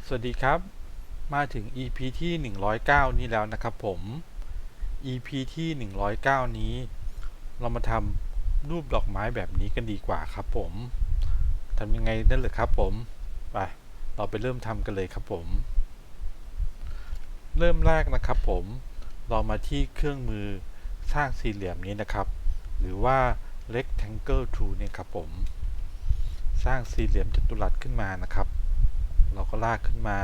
สวัสดีครับมาถึง EP ที่109นี้แล้วนะครับผม EP ที่109นี้เรามาทำรูปดอกไม้แบบนี้กันดีกว่าครับผมทำยังไงนั่นเลยครับผมไปเราไปเริ่มทำกันเลยครับผมเริ่มแรกนะครับผมเรามาที่เครื่องมือสร้างสี่เหลี่ยมนี้นะครับหรือว่า rectangle tool เนี่ยครับผมสร้างสี่เหลี่ยมจัตุรัสขึ้นมานะครับเราก็ลากขึ้นมา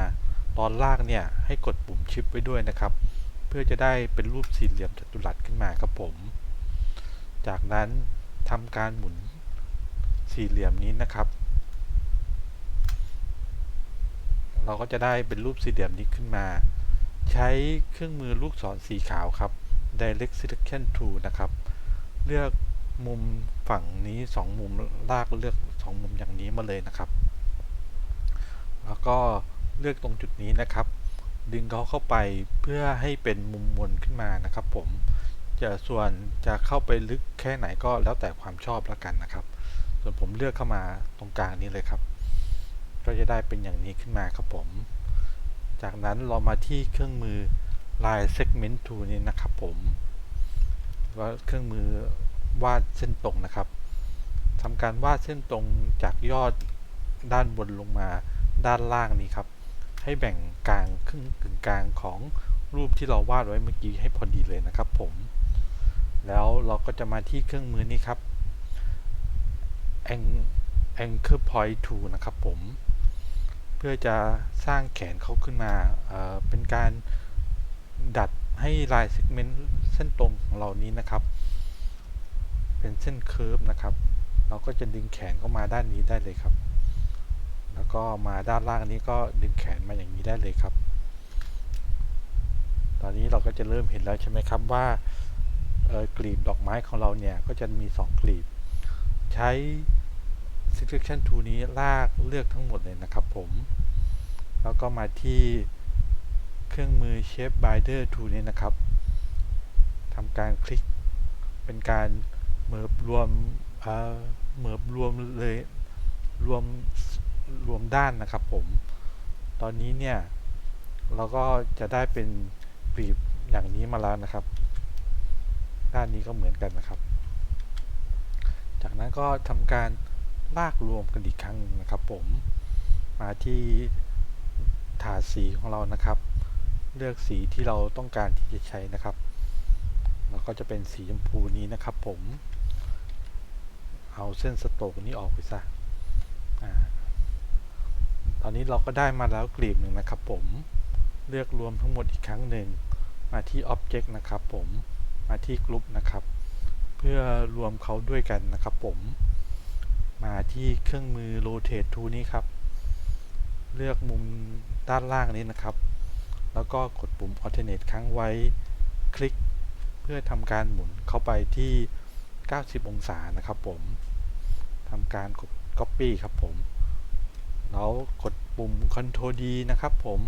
ตอนลากเนี่ยให้กดปุ่มชิปไว้ด้วยนะครับเพื่อจะได้เป็นรูปสี่เหลี่ยมจัตุรัสขึ้นมาครับผมจากนั้นทำการหมุนสี่เหลี่ยมนี้นะครับเราก็จะได้เป็นรูปสี่เหลี่ยมนี้ขึ้นมาใช้เครื่องมือลูกศรสีขาวครับ Direct Selection Tool นะครับเลือกมุมฝั่งนี้2มุมลากเลือก2มุมอย่างนี้มาเลยนะครับแล้วก็เลือกตรงจุดนี้นะครับดึงเขาเข้าไปเพื่อให้เป็นมุมมนขึ้นมานะครับผมส่วนจะเข้าไปลึกแค่ไหนก็แล้วแต่ความชอบแล้วกันนะครับส่วนผมเลือกเข้ามาตรงกลางนี้เลยครับก็จะได้เป็นอย่างนี้ขึ้นมาครับผมจากนั้นเรามาที่เครื่องมือ Line Segment Tool นี้นะครับผมว่าเครื่องมือวาดเส้นตรงนะครับทำการวาดเส้นตรงจากยอดด้านบนลงมาด้านล่างนี้ครับให้แบ่งกลางครึ่งกึ่งกลางของรูปที่เราวาดไว้เมื่อกี้ให้พอดีเลยนะครับผมแล้วเราก็จะมาที่เครื่องมือนี้ครับ Anchor Point Tool นะครับผมเพื่อจะสร้างแขนเขาขึ้นมาเป็นการดัดให้ลายเซกเมนต์เส้นตรงของเรานี้นะครับเป็นเส้นเคิร์ฟนะครับเราก็จะดึงแขนเข้ามาด้านนี้ได้เลยครับแล้วก็มาด้านล่างนี้ก็ดึงแขนมาอย่างนี้ได้เลยครับตอนนี้เราก็จะเริ่มเห็นแล้วใช่ไหมครับว่ากลีบดอกไม้ของเราเนี่ยก็จะมี2กลีบใช้ selection tool นี้ลากเลือกทั้งหมดเลยนะครับผมแล้วก็มาที่เครื่องมือ shape binder tool นี้นะครับทำการคลิกเป็นการเหมิบรวมเลยรวมด้านนะครับผมตอนนี้เนี่ยเราก็จะได้เป็นกลีบอย่างนี้มาแล้วนะครับด้านนี้ก็เหมือนกันนะครับจากนั้นก็ทำการลากรวมกันอีกครั้งนึงนะครับผมมาที่ถาดสีของเรานะครับเลือกสีที่เราต้องการที่จะใช้นะครับแล้วก็จะเป็นสีชมพูนี้นะครับผมเอาเส้นสโตรกนี้ออกไปซะตอนนี้เราก็ได้มาแล้วกลีบหนึ่งนะครับผมเลือกรวมทั้งหมดอีกครั้งหนึ่งมาที่ Object นะครับผมมาที่ Group นะครับเพื่อรวมเขาด้วยกันนะครับผมมาที่เครื่องมือ Rotate Tool นี้ครับเลือกมุมด้านล่างนี้นะครับแล้วก็กดปุ่ม Alternate ค้างไว้คลิกเพื่อทำการหมุนเข้าไปที่90องศานะครับผมทำการกด Copy ครับผมแล้วกดปุ่ม Ctrl D นะครับผม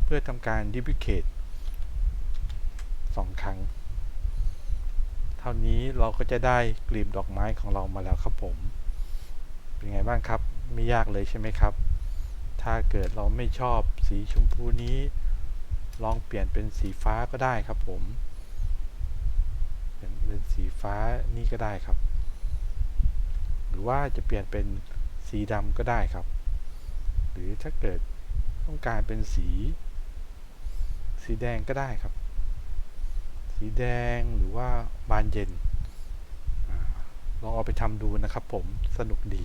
เพื่อทำการ Duplicate 2 ครั้งเท่านี้เราก็จะได้กลีบดอกไม้ของเรามาแล้วครับผมเป็นไงบ้างครับไม่ยากเลยใช่ไหมครับถ้าเกิดเราไม่ชอบสีชมพูนี้ลองเปลี่ยนเป็นสีฟ้าก็ได้ครับผมเป็นสีฟ้านี่ก็ได้ครับหรือว่าจะเปลี่ยนเป็นสีดำก็ได้ครับหรือถ้าเกิดต้องการเป็นสีแดงก็ได้ครับสีแดงหรือว่าบานเย็นลองเอาไปทำดูนะครับผมสนุกดี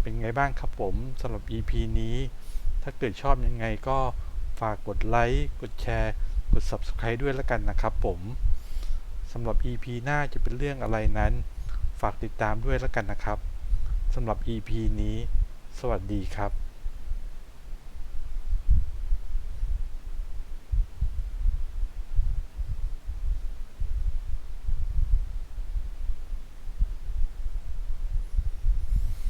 เป็นไงบ้างครับผมสำหรับ EP นี้ถ้าเกิดชอบยังไงก็ฝากกดไลค์กดแชร์กด Subscribe ด้วยแล้วกันนะครับผมสำหรับ EP หน้าจะเป็นเรื่องอะไรนั้นฝากติดตามด้วยแล้วกันนะครับสำหรับ EP นี้สวัสดีครับ